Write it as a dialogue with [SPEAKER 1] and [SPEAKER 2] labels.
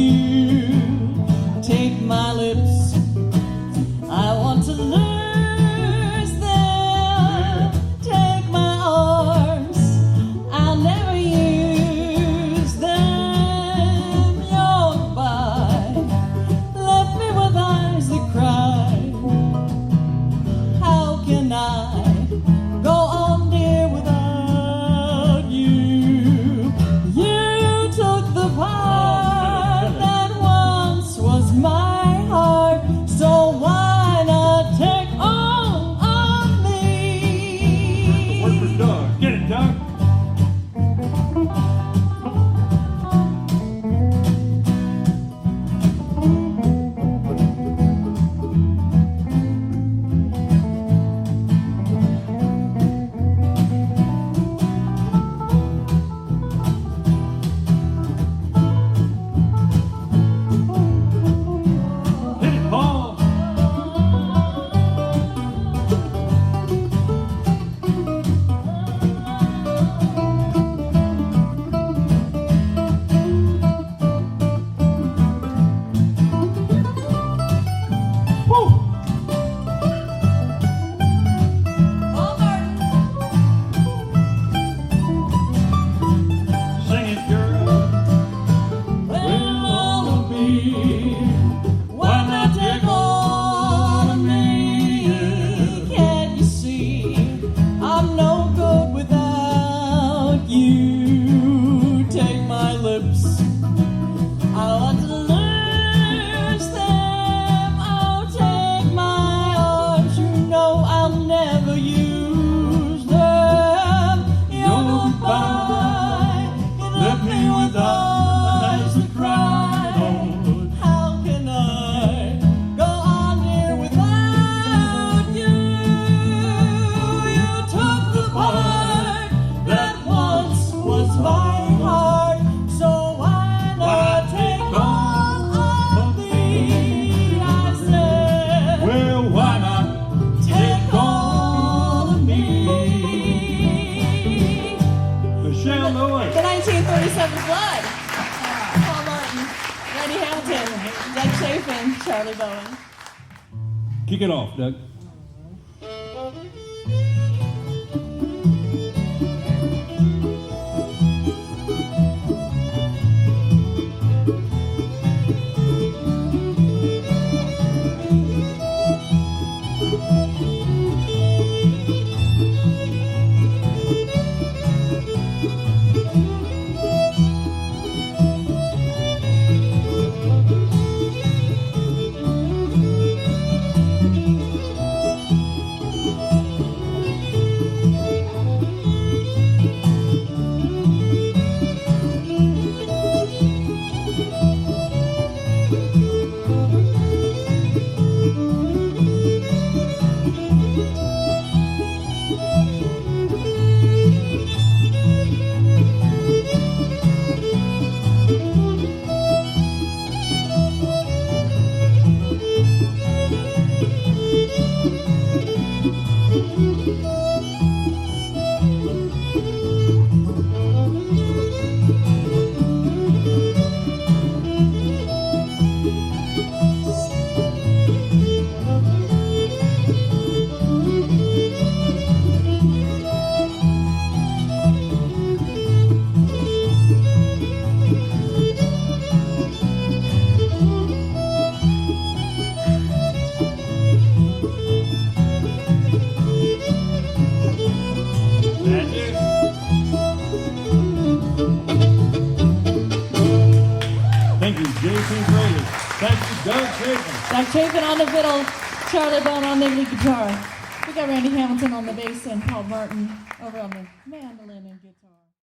[SPEAKER 1] you take my lips. I want to lose them. Take my arms. I'll never use them. You're goodbye left me with eyes that cry. How can I go on, dear, without you? You took the part that once was my heart, so why not take all of me?
[SPEAKER 2] Work for Doug. Get it, Doug. Hit it, Paul. Woo! Sing it, girl.
[SPEAKER 1] Well, all of me, why not take all of me? Can't you see I'm no good without you? Take my lips. I want to lose them. Oh, take my arms. You know I'll never use them. You're goodbye. You left me with eyes that cry. How can I go on, dear, without you? You took the part that once was my heart, so why not take all of me? I said,
[SPEAKER 2] Well, why not?
[SPEAKER 1] take all of me.
[SPEAKER 2] Michelle Lewis.
[SPEAKER 1] The 1937 flood. Paul Martin, Randy Hamilton, Doug Chaffin, Charlie Bowen.
[SPEAKER 2] Kick it off, Doug. That's it. Thank you, Jason Fraley. Thank you, Doug Chaffin.
[SPEAKER 1] Doug Chaffin on the fiddle, Charlie Bowen on the lead guitar. We got Randy Hamilton on the bass and Paul Martin over on the mandolin and guitar.